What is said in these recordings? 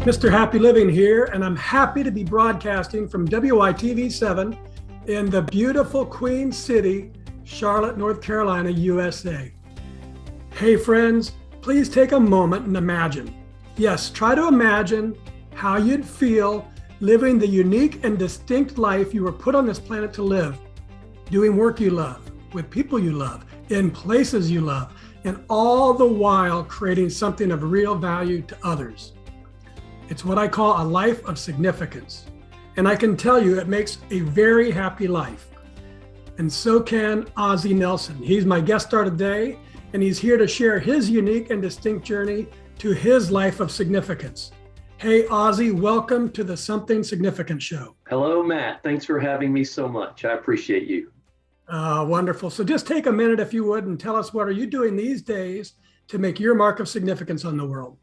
Mr. Happy Living here, and I'm happy to be broadcasting from WITV7 in the beautiful Queen City, Charlotte, North Carolina, USA. Hey friends, please take a moment and imagine. Yes, try to imagine how you'd feel living the unique and distinct life you were put on this planet to live, doing work you love, with people you love, in places you love, and all the while creating something of real value to others. It's what I call a life of significance. And I can tell you it makes a very happy life. And so can Ozzy Nelson. He's my guest star today, and he's here to share his unique and distinct journey to his life of significance. Hey, Ozzy, welcome to the Something Significant Show. Hello, Matt. Thanks for having me so much. I appreciate you. Wonderful. So just take a minute, if you would, and tell us, what are you doing these days to make your mark of significance on the world?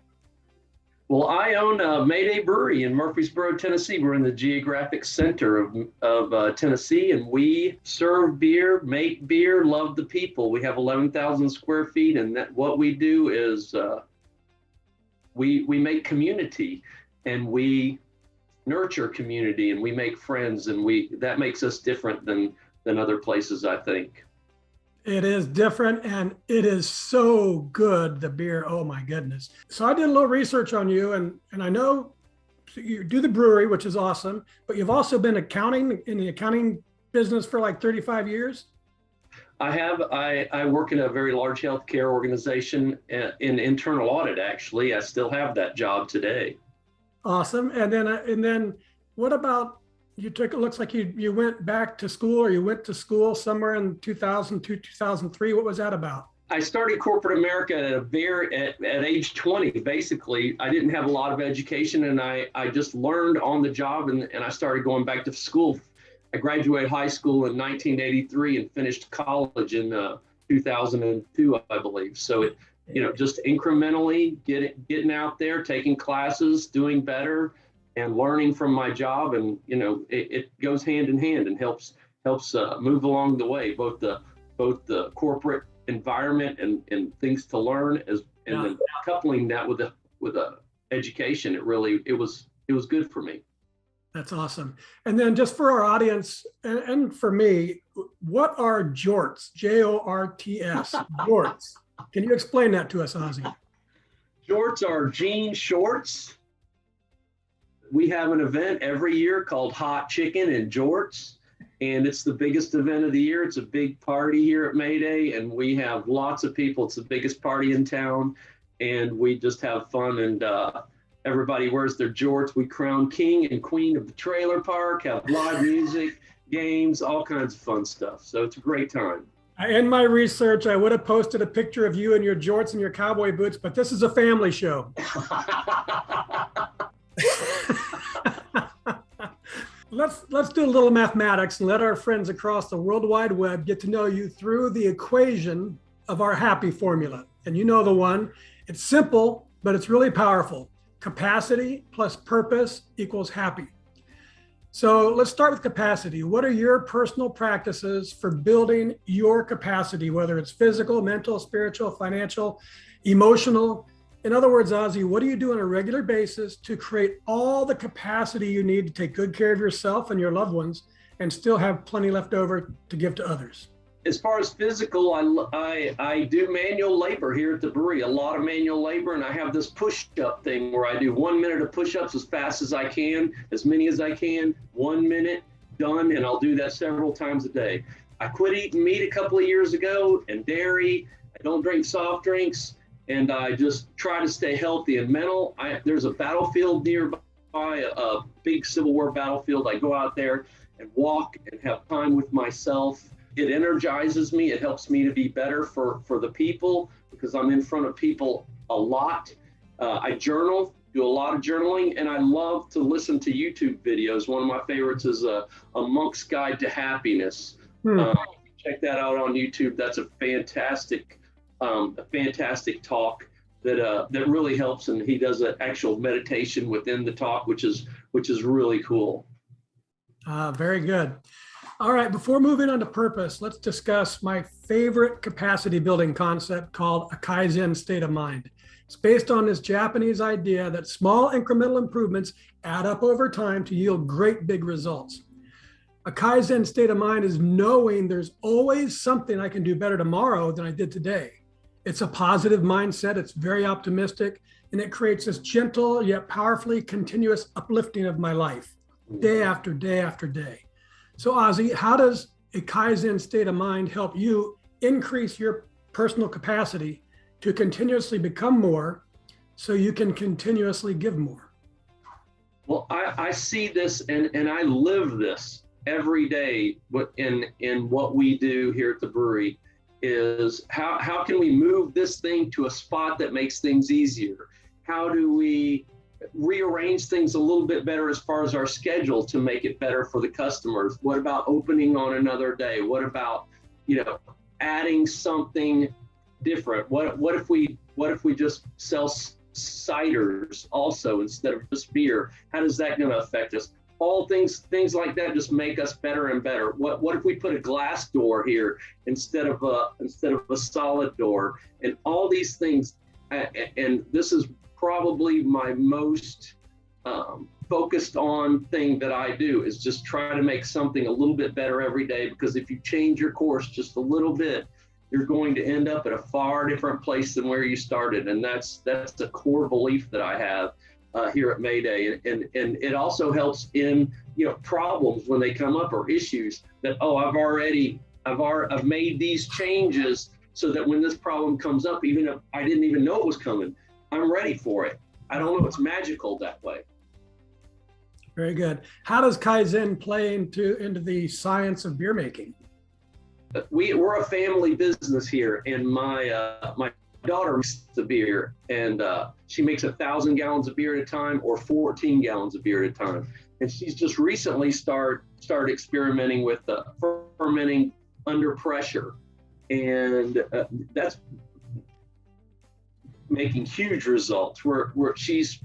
Well, I own a Mayday Brewery in Murfreesboro, Tennessee. We're in the geographic center of Tennessee, and we serve beer, make beer, love the people. We have 11,000 square feet, and what we do is we make community, and we nurture community, and we make friends, and that makes us different than other places, I think. It is different, and it is so good, the beer. Oh my goodness. So I did a little research on you, and I know you do the brewery, which is awesome, but you've also been in the accounting business for like 35 years. I have. I work in a very large healthcare organization in internal audit, actually. I still have that job today. Awesome. And then what about, it looks like you went back to school, or you went to school somewhere in 2002, 2003. What was that about? I started corporate America at age 20, basically. I didn't have a lot of education, and I just learned on the job, and I started going back to school. I graduated high school in 1983 and finished college in 2002, I believe. So just incrementally getting out there, taking classes, doing better, and learning from my job, and it goes hand in hand and helps move along the way, both the corporate environment and things to learn, then coupling that with a education. It was good for me. That's awesome. And then just for our audience and for me, what are jorts? Jorts. Jorts. Can you explain that to us, Ozzy? Jorts are jean shorts. We have an event every year called Hot Chicken and Jorts, and it's the biggest event of the year. It's a big party here at Mayday, and we have lots of people. It's the biggest party in town, and we just have fun, and everybody wears their jorts. We crown king and queen of the trailer park, have live music, games, all kinds of fun stuff. So it's a great time. In my research, I would have posted a picture of you in your jorts and your cowboy boots, but this is a family show. Let's do a little mathematics and let our friends across the World Wide Web get to know you through the equation of our happy formula. And you know the one. It's simple, but it's really powerful. Capacity plus purpose equals happy. So let's start with capacity. What are your personal practices for building your capacity, whether it's physical, mental, spiritual, financial, emotional? In other words, Ozzy, what do you do on a regular basis to create all the capacity you need to take good care of yourself and your loved ones and still have plenty left over to give to others? As far as physical, I do manual labor here at the brewery, a lot of manual labor, and I have this push-up thing where I do 1 minute of push-ups as fast as I can, as many as I can, 1 minute, done, and I'll do that several times a day. I quit eating meat a couple of years ago and dairy. I don't drink soft drinks. And I just try to stay healthy and mental. There's a battlefield nearby, a big Civil War battlefield. I go out there and walk and have time with myself. It energizes me. It helps me to be better for the people, because I'm in front of people a lot. I journal, do a lot of journaling, and I love to listen to YouTube videos. One of my favorites is a Monk's Guide to Happiness. Check that out on YouTube. That's a fantastic talk that really helps, and he does an actual meditation within the talk, which is really cool. Very good. All right, before moving on to purpose, let's discuss my favorite capacity building concept called a Kaizen state of mind. It's based on this Japanese idea that small incremental improvements add up over time to yield great big results. A Kaizen state of mind is knowing there's always something I can do better tomorrow than I did today. It's a positive mindset. It's very optimistic, and it creates this gentle yet powerfully continuous uplifting of my life day after day after day. So Ozzy, how does a Kaizen state of mind help you increase your personal capacity to continuously become more so you can continuously give more? Well, I see this and I live this every day in what we do here at the brewery is how can we move this thing to a spot that makes things easier? How do we rearrange things a little bit better as far as our schedule to make it better for the customers? What about opening on another day? What about, adding something different? What if we just sell ciders also instead of just beer? How does that going to affect us? All things like that just make us better and better. What if we put a glass door here instead of a solid door? And all these things, and this is probably my most focused on thing that I do, is just try to make something a little bit better every day, because if you change your course just a little bit, you're going to end up at a far different place than where you started. And that's a core belief that I have here at Mayday. And it also helps in, problems when they come up, or issues that, I've made these changes so that when this problem comes up, even if I didn't even know it was coming, I'm ready for it. I don't know, it's magical that way. Very good. How does Kaizen play into the science of beer making? We're a family business here, and my daughter makes the beer, and she makes 1,000 gallons of beer at a time, or 14 gallons of beer at a time. And she's just recently started experimenting with fermenting under pressure, and that's making huge results. Where she's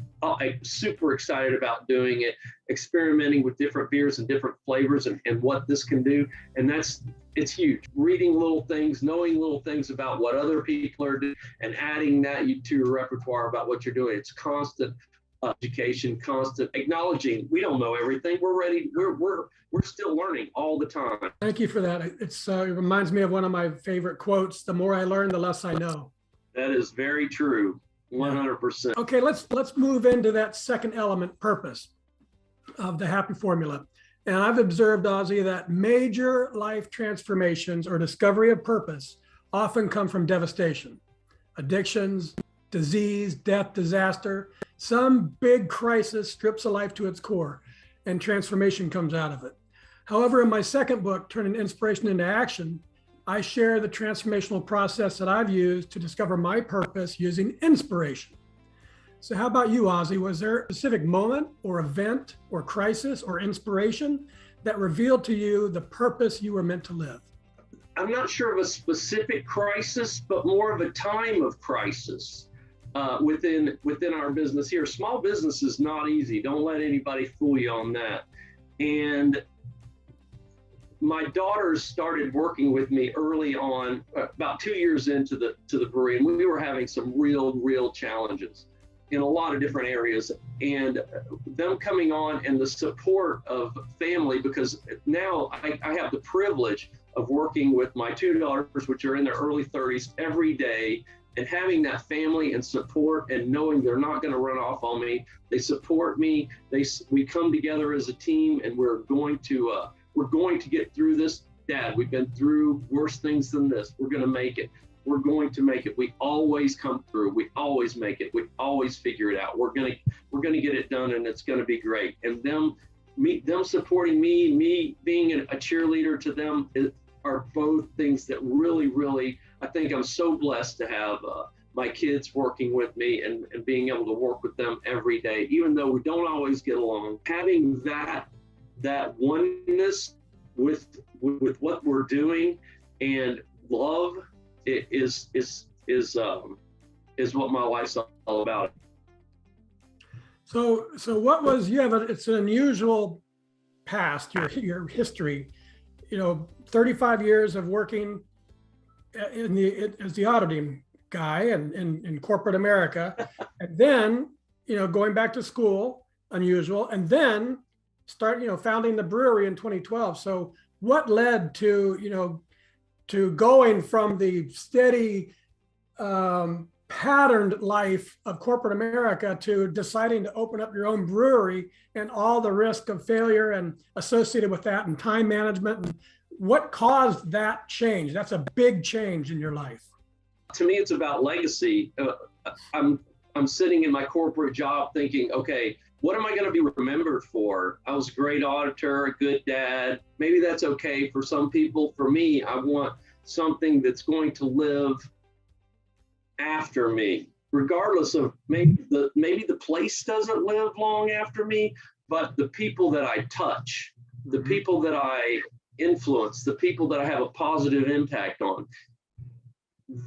super excited about doing it, experimenting with different beers and different flavors and what this can do. And it's huge. Reading little things, knowing little things about what other people are doing, and adding that to your repertoire about what you're doing. It's constant education, constant acknowledging we don't know everything. We're ready. We're still learning all the time. Thank you for that. It reminds me of one of my favorite quotes: "The more I learn, the less I know." That is very true. 100%. Okay, let's move into that second element, purpose, of the happy formula. And I've observed, Ozzy, that major life transformations or discovery of purpose often come from devastation, addictions, disease, death, disaster. Some big crisis strips a life to its core, and transformation comes out of it. However, in my second book, Turning Inspiration into Action, I share the transformational process that I've used to discover my purpose using inspiration. So how about you, Ozzy? Was there a specific moment or event or crisis or inspiration that revealed to you the purpose you were meant to live? I'm not sure of a specific crisis, but more of a time of crisis within our business here. Small business is not easy. Don't let anybody fool you on that. And my daughters started working with me early on, about 2 years into the brewery, and we were having some real challenges in a lot of different areas. And them coming on and the support of family, because now I have the privilege of working with my two daughters, which are in their early 30s, every day, and having that family and support, and knowing they're not going to run off on me. They support me. We come together as a team, and we're going to get through this. Dad, we've been through worse things than this. We're going to make it. We're going to make it. We always come through. We always make it. We always figure it out. We're going to get it done, and it's going to be great. And them supporting me being a cheerleader to them are both things that really, I think I'm so blessed to have my kids working with me and being able to work with them every day, even though we don't always get along. Having that oneness with what we're doing and love is what my life's all about. So what was, it's an unusual past, your history, 35 years of working as the auditing guy in corporate America, and then, going back to school, unusual, and then founding the brewery in 2012. So what led to going from the steady patterned life of corporate America to deciding to open up your own brewery and all the risk of failure and associated with that and time management? And what caused that change? That's a big change in your life. To me, it's about legacy. I'm sitting in my corporate job thinking, okay, what am I going to be remembered for? I was a great auditor, a good dad. Maybe that's okay for some people. For me, I want something that's going to live after me, regardless of maybe the place doesn't live long after me, but the people that I touch, the people that I influence, the people that I have a positive impact on,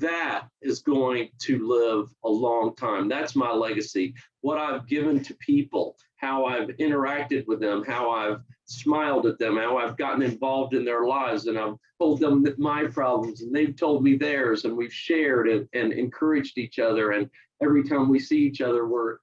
that is going to live a long time. That's my legacy. What I've given to people, how I've interacted with them, how I've smiled at them, how I've gotten involved in their lives, and I've told them my problems and they've told me theirs, and we've shared and encouraged each other. And every time we see each other, we're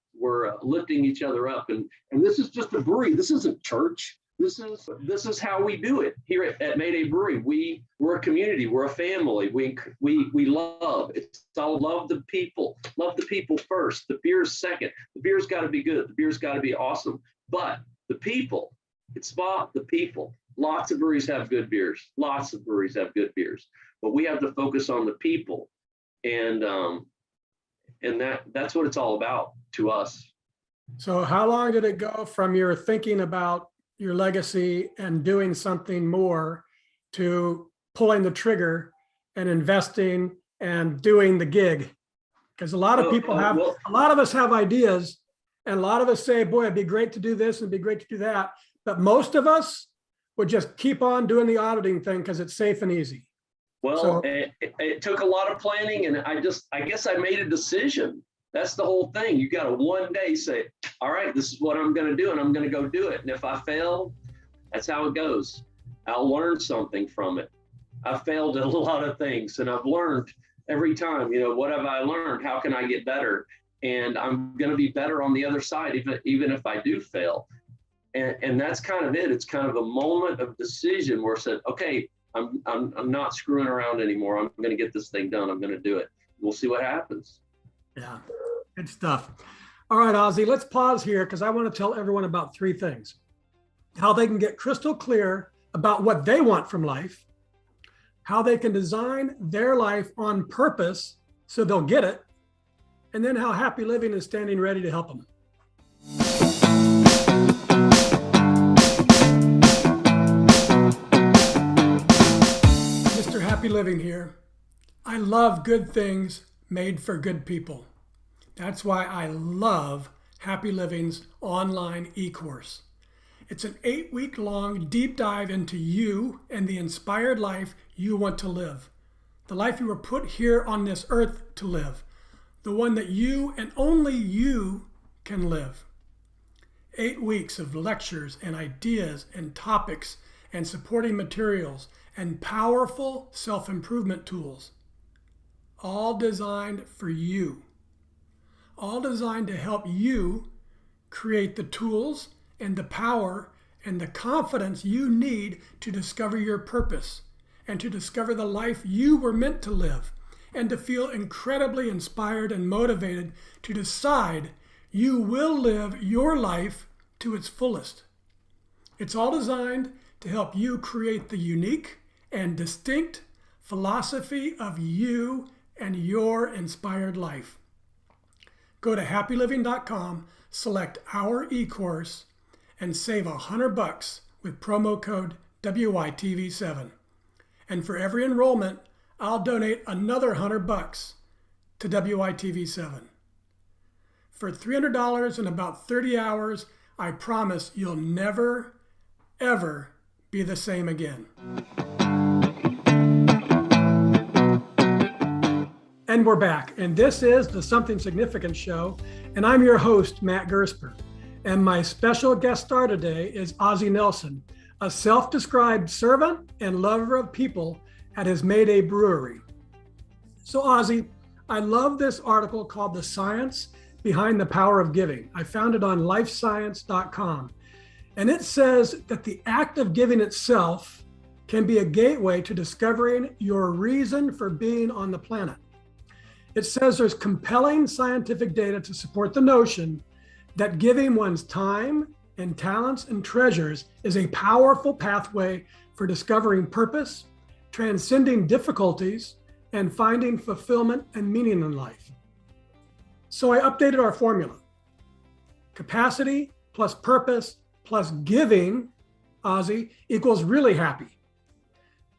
lifting each other up. And this is just a brewery. This isn't church. This is how we do it here at Mayday Brewery. We're a community. We're a family. We love. It's all love the people. Love the people first. The beer's second. The beer's got to be good. The beer's got to be awesome. But the people, it's about the people. Lots of breweries have good beers. Lots of breweries have good beers. But we have to focus on the people, and that's what it's all about to us. So how long did it go from your thinking about your legacy and doing something more to pulling the trigger and investing and doing the gig? Because a lot of people have, a lot of us have ideas, and a lot of us say, boy, it'd be great to do this and it'd be great to do that. But most of us would just keep on doing the auditing thing because it's safe and easy. Well, it took a lot of planning, and I guess I made a decision. That's the whole thing. You got to one day say, all right, this is what I'm going to do, and I'm going to go do it. And if I fail, that's how it goes. I'll learn something from it. I failed at a lot of things, and I've learned every time, what have I learned? How can I get better? And I'm going to be better on the other side, even if I do fail. And that's kind of it. It's kind of a moment of decision where I said, okay, I'm not screwing around anymore. I'm going to get this thing done. I'm going to do it. We'll see what happens. Yeah, good stuff. All right, Ozzy, let's pause here because I want to tell everyone about three things. How they can get crystal clear about what they want from life, how they can design their life on purpose so they'll get it, and then how Happy Living is standing ready to help them. Mr. Happy Living here. I love good things made for good people. That's why I love Happy Living's online e-course. It's an 8-week-long deep dive into you and the inspired life you want to live. The life you were put here on this earth to live. The one that you and only you can live. 8 weeks of lectures and ideas and topics and supporting materials and powerful self-improvement tools. All designed for you. All designed to help you create the tools and the power and the confidence you need to discover your purpose and to discover the life you were meant to live, and to feel incredibly inspired and motivated to decide you will live your life to its fullest. It's all designed to help you create the unique and distinct philosophy of you and your inspired life. Go to happyliving.com, select our e-course, and save $100 with promo code WYTV7. And for every enrollment, I'll donate another $100 to WYTV7. For $300 and about 30 hours, I promise you'll never, ever be the same again. And we're back, and this is the Something Significant Show, and I'm your host, Matt Gersper. And my special guest star today is Ozzy Nelson, a self-described servant and lover of people at his Mayday Brewery. So Ozzy, I love this article called The Science Behind the Power of Giving. I found it on lifescience.com. And it says that the act of giving itself can be a gateway to discovering your reason for being on the planet. It says there's compelling scientific data to support the notion that giving one's time and talents and treasures is a powerful pathway for discovering purpose, transcending difficulties, and finding fulfillment and meaning in life. So I updated our formula. Capacity plus purpose plus giving, Ozzy, equals really happy.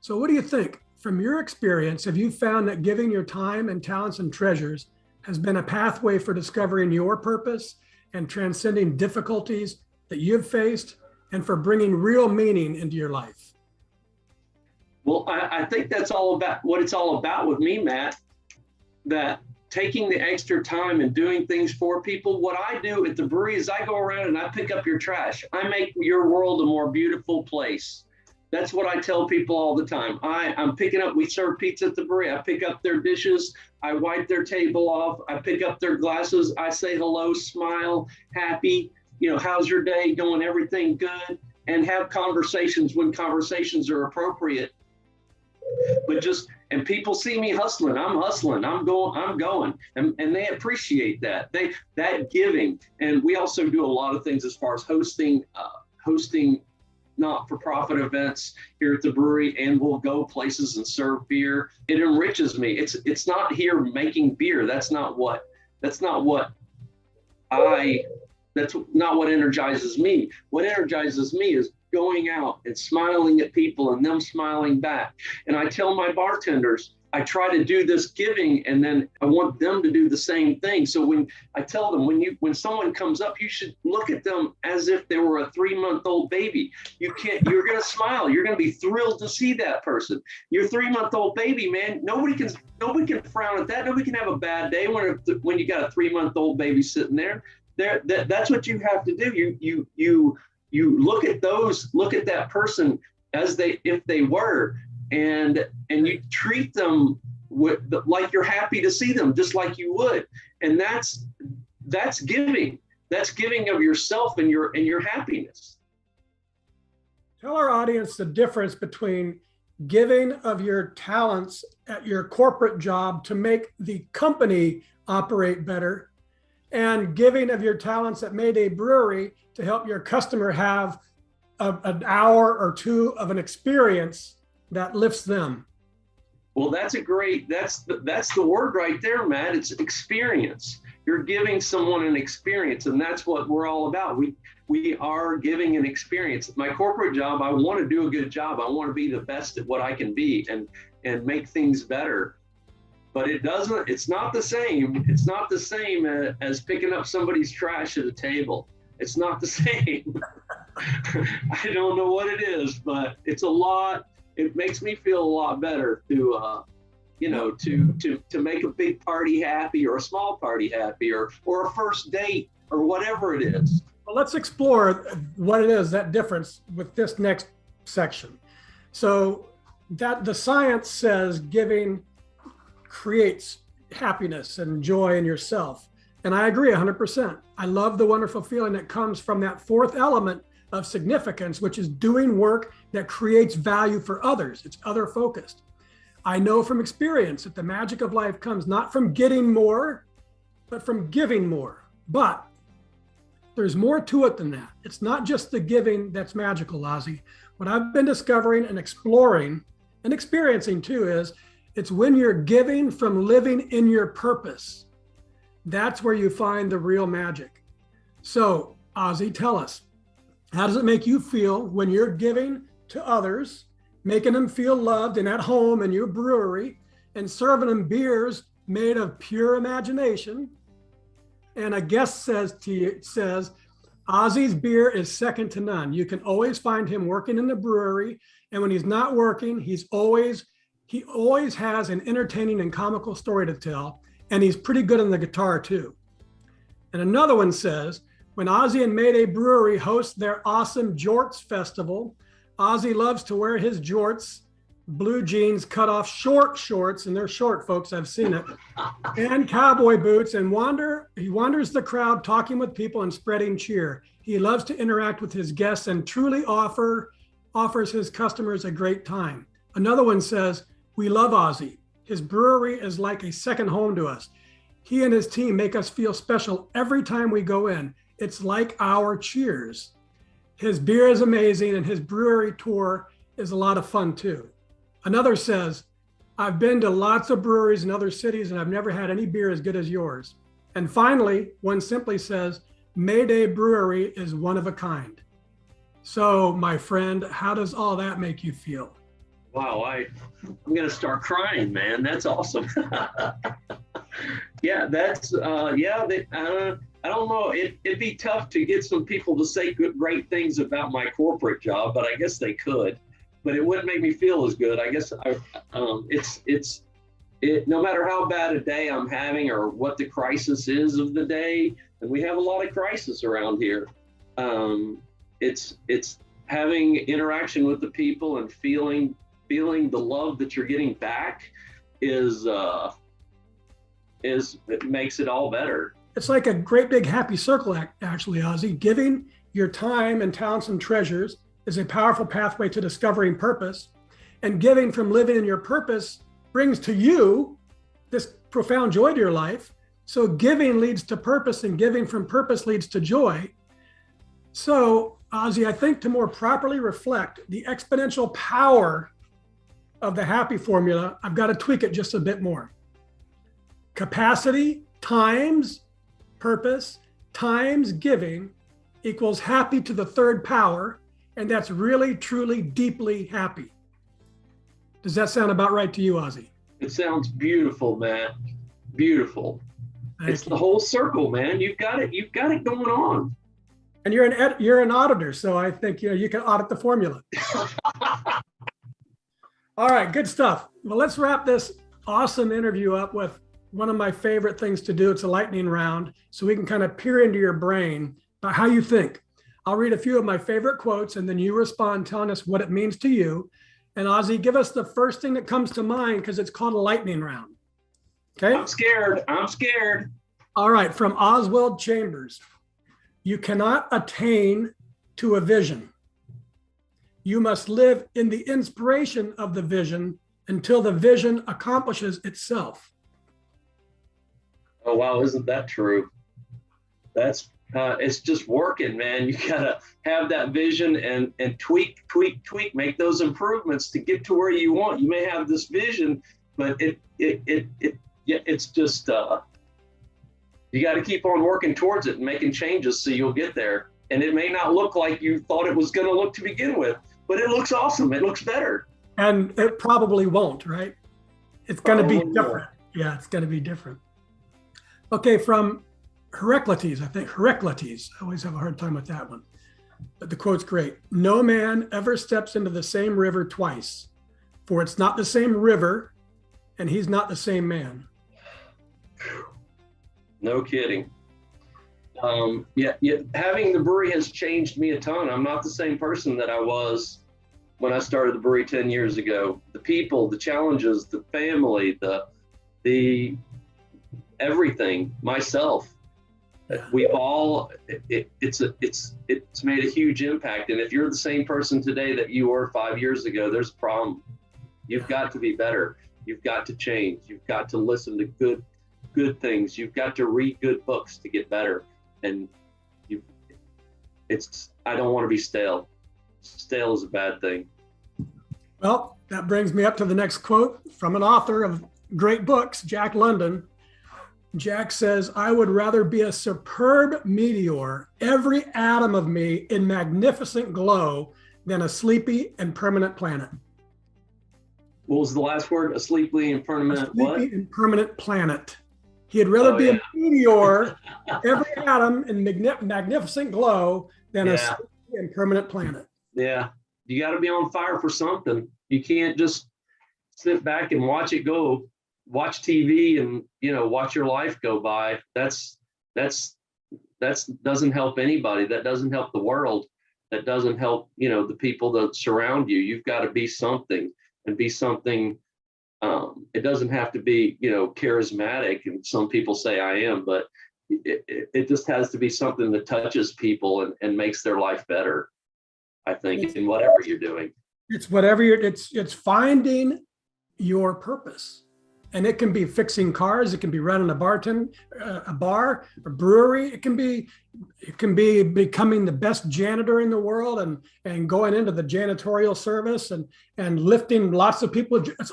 So what do you think? From your experience, have you found that giving your time and talents and treasures has been a pathway for discovering your purpose and transcending difficulties that you've faced and for bringing real meaning into your life? Well, I think that's all about what it's all about with me, Matt, that taking the extra time and doing things for people. What I do at the brewery is I go around and I pick up your trash. I make your world a more beautiful place. That's what I tell people all the time. I'm picking up, we serve pizza at the brewery. I pick up their dishes. I wipe their table off. I pick up their glasses. I say hello, smile, happy, how's your day going? Everything good? And have conversations when conversations are appropriate. But and people see me hustling. I'm hustling. I'm going. And they appreciate that. That giving. And we also do a lot of things as far as hosting not-for-profit events here at the brewery, and we'll go places and serve beer. It enriches me. It's not here making beer. That's not what energizes me. What energizes me is going out and smiling at people and them smiling back. And I tell my bartenders, I try to do this giving, and then I want them to do the same thing. So when I tell them, when someone comes up, you should look at them as if they were a 3-month-old baby. You're going to smile. You're going to be thrilled to see that person. Your 3-month-old baby, man, nobody can frown at that. Nobody can have a bad day when you got a 3-month-old baby sitting there. That's what you have to do. You look at that person if they were, and you treat them like you're happy to see them, just like you would. And that's giving. That's giving of yourself and your happiness. Tell our audience the difference between giving of your talents at your corporate job to make the company operate better, and giving of your talents at Mayday Brewery to help your customer have an hour or two of an experience that lifts them. Well, that's the word right there, Matt. It's experience. You're giving someone an experience, and that's what we're all about. We are giving an experience. My corporate job, I want to do a good job. I want to be the best at what I can be and make things better. But it's not the same. It's not the same as picking up somebody's trash at a table. It's not the same. I don't know what it is, but it's a lot. It makes me feel a lot better to make a big party happy, or a small party happy, or a first date, or whatever it is. Well, let's explore what it is, that difference, with this next section. So that the science says giving creates happiness and joy in yourself. And I agree 100%. I love the wonderful feeling that comes from that fourth element of significance, which is doing work that creates value for others. It's other focused. I know from experience that the magic of life comes not from getting more, but from giving more. But there's more to it than that. It's not just the giving that's magical, Ozzy. What I've been discovering and exploring and experiencing too is it's when you're giving from living in your purpose. That's where you find the real magic. So, Ozzy, tell us, how does it make you feel when you're giving to others, making them feel loved and at home in your brewery, and serving them beers made of pure imagination? And a guest says Ozzy's beer is second to none. You can always find him working in the brewery, and when he's not working, he always has an entertaining and comical story to tell, and he's pretty good on the guitar too. And another one says, when Ozzy and Mayday Brewery host their awesome Jorts Festival, Ozzy loves to wear his jorts blue jeans, cut off short shorts, and they're short, folks. I've seen it, and cowboy boots, and he wanders the crowd talking with people and spreading cheer. He loves to interact with his guests and truly offers his customers a great time. Another one says, we love Ozzy. His brewery is like a second home to us. He and his team make us feel special every time we go in. It's like our Cheers. His beer is amazing, and his brewery tour is a lot of fun too. Another says, I've been to lots of breweries in other cities, and I've never had any beer as good as yours. And finally, one simply says, Mayday Brewery is one of a kind. So, my friend, how does all that make you feel? Wow, I'm gonna start crying, man. That's awesome. Yeah, that's I don't know. It'd be tough to get some people to say great things about my corporate job, but I guess they could. But it wouldn't make me feel as good. I guess no matter how bad a day I'm having or what the crisis is of the day, and we have a lot of crisis around here. It's having interaction with the people and feeling the love that you're getting back is it makes it all better. It's like a great big happy circle, actually, Ozzy. Giving your time and talents and treasures is a powerful pathway to discovering purpose. And giving from living in your purpose brings to you this profound joy to your life. So giving leads to purpose, and giving from purpose leads to joy. So, Ozzy, I think to more properly reflect the exponential power of the happy formula, I've got to tweak it just a bit more. Capacity times purpose times giving equals happy to the third power, and that's really, truly, deeply happy. Does that sound about right to you, Ozzy? It sounds beautiful, Matt. Beautiful. It's the whole circle, man. You've got it going on. And you're an auditor, so I think you can audit the formula. All right, good stuff. Well, let's wrap this awesome interview up with one of my favorite things to do. It's a lightning round, so we can kind of peer into your brain about how you think. I'll read a few of my favorite quotes, and then you respond telling us what it means to you. And Ozzy, give us the first thing that comes to mind, because it's called a lightning round. Okay? I'm scared. All right, from Oswald Chambers. You cannot attain to a vision. You must live in the inspiration of the vision until the vision accomplishes itself. Oh, wow. Isn't that true? That's it's just working, man. You gotta have that vision and tweak, make those improvements to get to where you want. You may have this vision, but it's just you got to keep on working towards it and making changes so you'll get there. And it may not look like you thought it was going to look to begin with, but it looks awesome. It looks better. And it probably won't, right? It's going to be different. Yeah, it's going to be different. Okay, from Heraclitus, I always have a hard time with that one. But the quote's great. No man ever steps into the same river twice, for it's not the same river, and he's not the same man. No kidding. Yeah, having the brewery has changed me a ton. I'm not the same person that I was when I started the brewery 10 years ago. The people, the challenges, the family, the everything, myself. We've all, it's made a huge impact. And if you're the same person today that you were 5 years ago, there's a problem. You've got to be better. You've got to change. You've got to listen to good things. You've got to read good books to get better. And I don't want to be stale. Stale is a bad thing. Well, that brings me up to the next quote from an author of great books, Jack London. Jack says, I would rather be a superb meteor, every atom of me in magnificent glow, than a sleepy and permanent planet. What was the last word? A sleepy and permanent what? A sleepy and permanent planet. He'd rather be a meteor, every atom in magnificent glow, than a sleepy and permanent planet. Yeah, you got to be on fire for something. You can't just sit back and watch it go. Watch TV and watch your life go by. That's doesn't help anybody. That doesn't help the world. That doesn't help the people that surround you. You've got to be something. and be something. It doesn't have to be, charismatic, and some people say I am, but it just has to be something that touches people and makes their life better, I think, in whatever you're doing. It's it's finding your purpose. And it can be fixing cars, it can be running a bar, a brewery, it can be becoming the best janitor in the world and going into the janitorial service and lifting lots of people. It's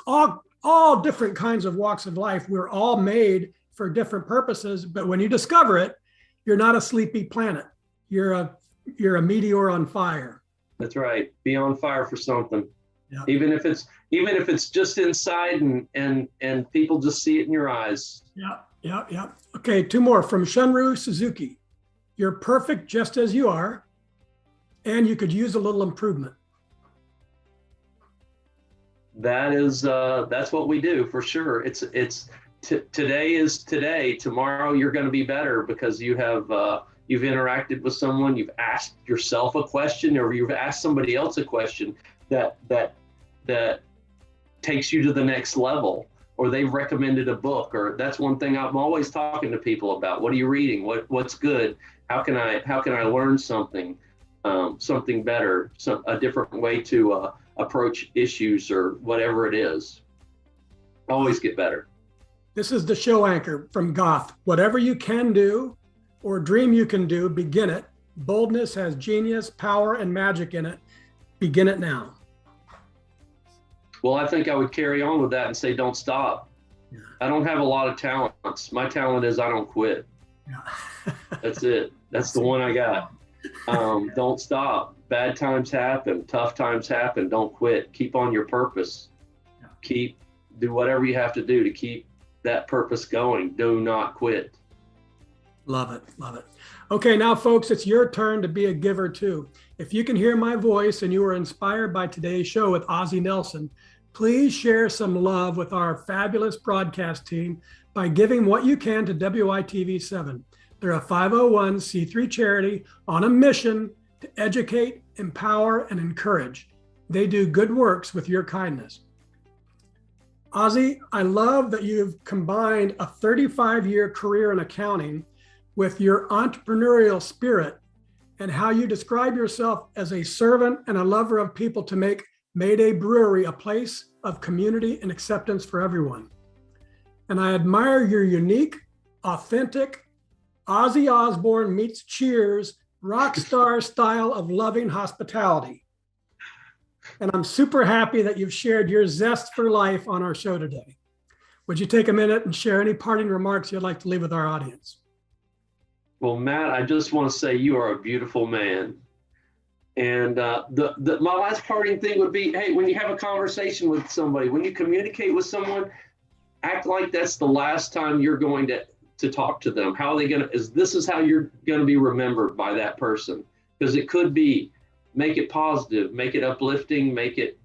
all different kinds of walks of life. We're all made for different purposes, but when you discover it, you're not a sleepy planet. You're a meteor on fire. That's right. Be on fire for something. Yeah. Even if it's just inside and people just see it in your eyes. Yeah. Okay, two more from Shunru Suzuki. You're perfect just as you are, and you could use a little improvement. That's what we do for sure. Today is today. Tomorrow you're going to be better because you've interacted with someone, you've asked yourself a question, or you've asked somebody else a question that takes you to the next level, or they've recommended a book, or that's one thing I'm always talking to people about. What are you reading? What's good? How can I learn something better, a different way to approach issues or whatever it is. Always get better. This is the show anchor from Goth. Whatever you can do or dream you can do, begin it. Boldness has genius, power, and magic in it. Begin it now. Well, I think I would carry on with that and say, don't stop. Yeah. I don't have a lot of talents. My talent is I don't quit. Yeah. That's it. That's the one I got. Don't stop. Bad times happen. Tough times happen. Don't quit. Keep on your purpose. Yeah. Do whatever you have to do to keep that purpose going. Do not quit. Love it. Love it. Okay, now folks, it's your turn to be a giver too. If you can hear my voice and you were inspired by today's show with Ozzy Nelson, please share some love with our fabulous broadcast team by giving what you can to WITV7. They're a 501c3 charity on a mission to educate, empower, and encourage. They do good works with your kindness. Ozzy, I love that you've combined a 35-year career in accounting with your entrepreneurial spirit and how you describe yourself as a servant and a lover of people to make Mayday Brewery a place of community and acceptance for everyone. And I admire your unique, authentic, Ozzy Osbourne meets Cheers rock star style of loving hospitality. And I'm super happy that you've shared your zest for life on our show today. Would you take a minute and share any parting remarks you'd like to leave with our audience? Well, Matt, I just want to say you are a beautiful man. And my last parting thing would be, hey, when you have a conversation with somebody, when you communicate with someone, act like that's the last time you're going to talk to them. How are they this is how you're going to be remembered by that person. Because it could be, make it positive, make it uplifting, make it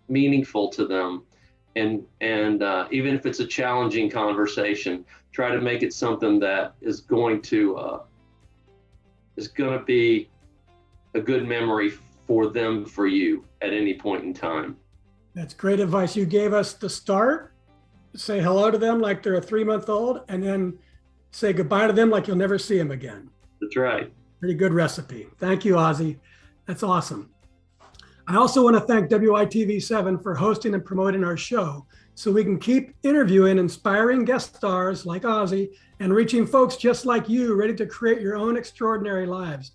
meaningful to them. And even if it's a challenging conversation, try to make it something that is going to be a good memory for them, for you at any point in time. That's great advice. You gave us the start, say hello to them like they're a 3-month-old, and then say goodbye to them like you'll never see them again. That's right. Pretty good recipe. Thank you, Ozzy. That's awesome. I also want to thank WITV7 for hosting and promoting our show so we can keep interviewing inspiring guest stars like Ozzy and reaching folks just like you ready to create your own extraordinary lives.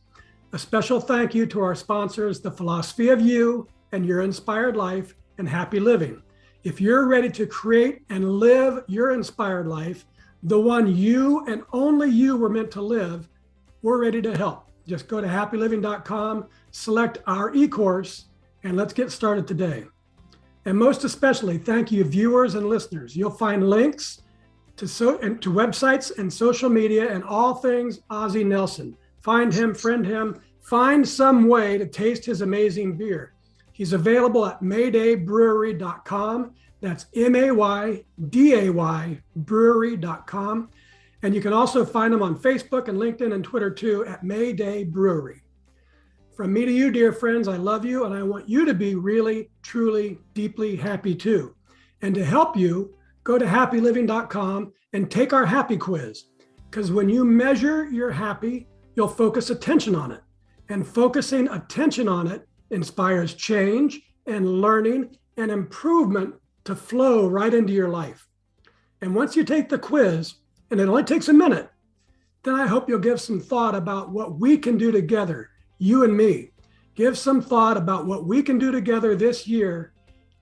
A special thank you to our sponsors, The Philosophy of You and Your Inspired Life and Happy Living. If you're ready to create and live your inspired life, the one you and only you were meant to live, we're ready to help. Just go to happyliving.com, select our e-course, and let's get started today. And most especially, thank you, viewers and listeners. You'll find links to websites and social media and all things Ozzy Nelson. Find him, friend him, find some way to taste his amazing beer. He's available at maydaybrewery.com. That's MAYDAY brewery.com. And you can also find him on Facebook and LinkedIn and Twitter too at Mayday Brewery. From me to you, dear friends, I love you and I want you to be really, truly, deeply happy too. And to help you, go to happyliving.com and take our happy quiz. Because when you measure your happy, you'll focus attention on it. And focusing attention on it inspires change and learning and improvement to flow right into your life. And once you take the quiz, and it only takes a minute, then I hope you'll give some thought about what we can do together, you and me. Give some thought about what we can do together this year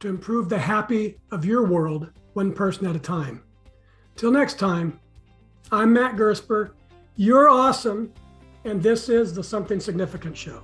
to improve the happy of your world, one person at a time. Till next time, I'm Matt Gersper. You're awesome. And this is the Something Significant Show.